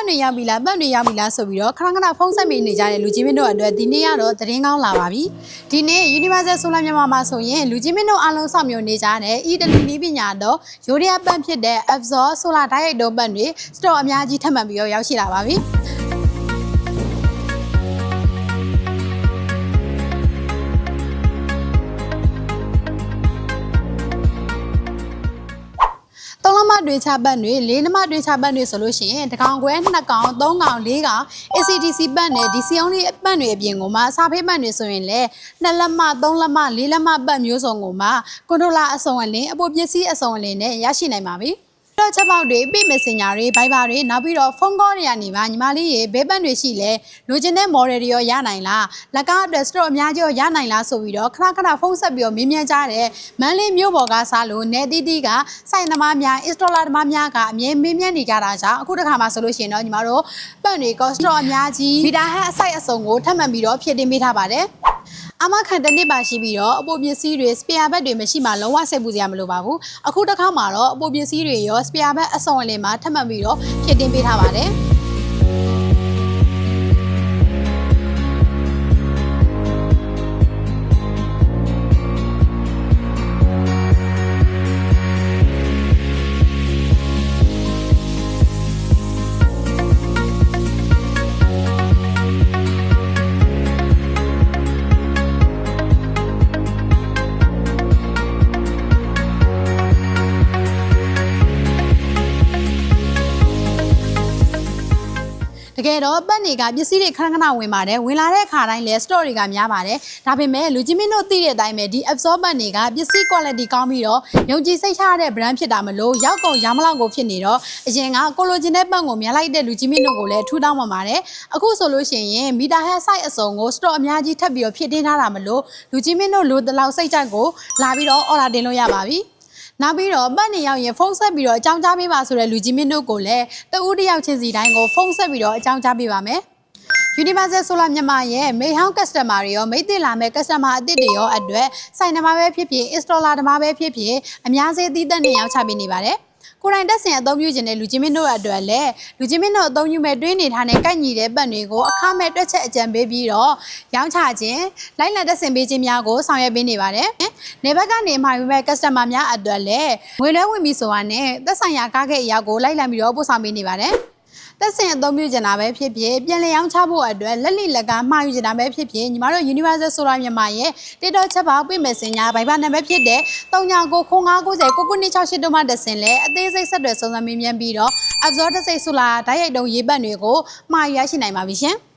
တွေရောက်ပြီလားပတ်တွေရောက်ပြီလားဆိုပြီးတော့ခဏခဏဖုန်းဆက်မိနေကြတဲ့လူကြီးမင်းတို့အတွက်ဒီနေ့ကတော့သတင်းကောင်းလာပါပြီဒီနေ့ Universal Solar မြန်မာမှာဆိုရင်လူကြီးမင်းတို့အားလုံးစောင့်မျှော်နေကြတဲ့ EW နည်းပညာတော့ရိုးရပတ်ဖြစ်တဲ့ Absor Solar ဓာတ်ရိုက်တုံးပတ်တွေ store အများကြီးထပ်မံပြီးတော့ရောက်ရှိလာပါပြီ3လမတွေချပတ်တွေ4လမတွေချပတ်တွေဆိုလို့ရှိရင်တကောင်ခွဲ2ကောင်3ကောင်4ကောင် ACDC ပတ်နဲ့ DC only ပတ်တွေအပြင်ကိုမှစာဖေးပတ်တွေဆိုရင်လည်း2လမ3လမ4လမပတ်မျိုးစုံကိုမှကွန်ထရိုလာအစုံအလင်းအပိုပစ္စည်းအစုံအလင်းနဲ့ရရှိနိုင်ပါပြီတော့ချက်ပေါက်တွေပြည့်မစင်ညာတွေဘိုင်ဘာတွေနောက်ပြီးတော့ဖုန်းကောတွေကနေပါညီမလေးရေဘဲပန့်တွေရှိလဲလိုချင်တဲ့ model တွေရောရနိုင်လားလက်ကားအတွက် store အများကြီးရောရနိုင်လားဆိုပြီးတော့ခဏခဏဖုန်းဆက်ပြီးတော့မေးမြန်းကြတဲ့မန်းလေးမြို့ပေါ်ကစားလို့နယ်တီးတီးကစိုက်သမားများ installer သမားများကအမြဲမေးမြန်းနေကြတာကြောင့်အခုတစ်ခါမှဆိုလို့ရှိရင်တော့ညီမတို့ပန့်တွေက store အများကြီးမီတာဟက်အစိုက်အစုံကိုထပ်မံပြီးတော့ဖြည့်တင်းပေးထားပါတယ်အမခံတစ်နှစ်ပါရှိပြီးတော့အပိုပစ္စည်းတွေ spare bed တွေမရှိမှလုံးဝစိတ်ပူစရာမလိုပါဘူးအခုတစ်ခါမှာတော့အပိုပစ္စည်းတွေရော spare bed အစုံအလင်မှာထပ်မံပြီးတော့ဖြည့်တင်းပေးထားပါတယ်တကယ်တော့ပတ်တွေကပစ္စည်းတွေခဏခဏဝင်ပါတယ်ဝင်လာတဲ့အခါတိုင်းလဲ store တွေကများပါတယ်ဒါပေမဲ့လူကြီးမင်းတို့သိတဲ့အတိုင်းပဲဒီ Absor ပတ်တွေကပစ္စည်း quality ကောင်းပြီးတော့ယုံကြည်စိတ်ချရတဲ့ brand ဖြစ်တာမလို့ရောက်ကုန်ရမလောက်ကိုဖြစ်နေတော့အရင်ကကိုလိုချင်တဲ့ပတ်ကိုမြန်လိုက်တဲ့လူကြီးမင်းတို့ကိုလည်းထူတောင်းပါပါတယ်အခုဆိုလို့ရှိရင်မီတာဟက် site အစုံကို store အများကြီးထပ်ပြီးတော့ဖြည့်တင်းထားတာမလို့လူကြီးမင်းတို့လိုတလောက်စိတ်ကြိုက်ကိုလာပြီးတော့ order တင်လို့ရပါပြီနောက်ပြီးတော့ပတ်နေရောက်ရင်ဖုန်းဆက်ပြီးတော့အကြောင်းကြားပေးပါဆိုတဲ့လူကြီးမင်းတို့ကိုလည်းတဦးတယောက်ချင်းစီတိုင်းကိုဖုန်းဆက်ပြီးတော့အကြောင်းကြားပေးပါမယ်Universal Solar မြန်မာရဲ့မိတ်ဟောင်း customer တွေရောမိတ်တင်လာမဲ့ customer အသစ်တွေရောအတွက်ဆိုင်သမားပဲဖြစ်ဖြစ် installer သမားပဲဖြစ်ဖြစ်အများကြီးသီးသန့်နေရောက်ချပေးနေပါတယ်ကိုယ်တိုင်တက်ဆင်အသုံးပြုခြင်းနဲ့လူချင်းမင်းတို့အတွက်လည်းလူချင်းမင်းတို့အသုံးပြုမဲ့တွင်းနေထားတဲ့ကိုက်ညီတဲ့ပတ်တွေကိုအခမဲ့တွက်ချက်အကြံပေးပြီးတော့ရောင်းချခြင်းလိုက်လံတက်ဆင်ပေးခြင်းများကိုဆောင်ရွက်ပေးနေပါတယ်။နေဘက်ကနေမှာယူမဲ့ customer များအတွက်လည်းငွေလွှဲဝင်ပြီးဆိုတာနဲ့သက်ဆိုင်ရာကားခဲ့အရာကိုလိုက်လံပြီးတော့ပို့ဆောင်ပေးနေပါတယ်။တက်ဆင်အသုံးပြုကြတာပဲဖြစ်ဖြစ်ပြန်လည်ရောင်းချဖို့အတွက်လက်လိလက်ကားမှာယူကြတာပဲဖြစ်ဖြစ်ညီမတို့ Universal Solar မြန်မာရဲ့ TikTok ချက်ပေါက်ပြည့်မဲ့စင်ညာဗိုင်ဘာနံပါတ်ဖြစ်တဲ့3995909968တို့မှတက်ဆင်လဲအသေးစိတ်ဆက်တွေစုံစမ်းမေးမြန်းပြီးတော့ Absor စိတ် Solar ဓာတ်ရိုက်တုံးရေးပတ်တွေကိုမှာယူရရှိနိုင်ပါပြီရှင်။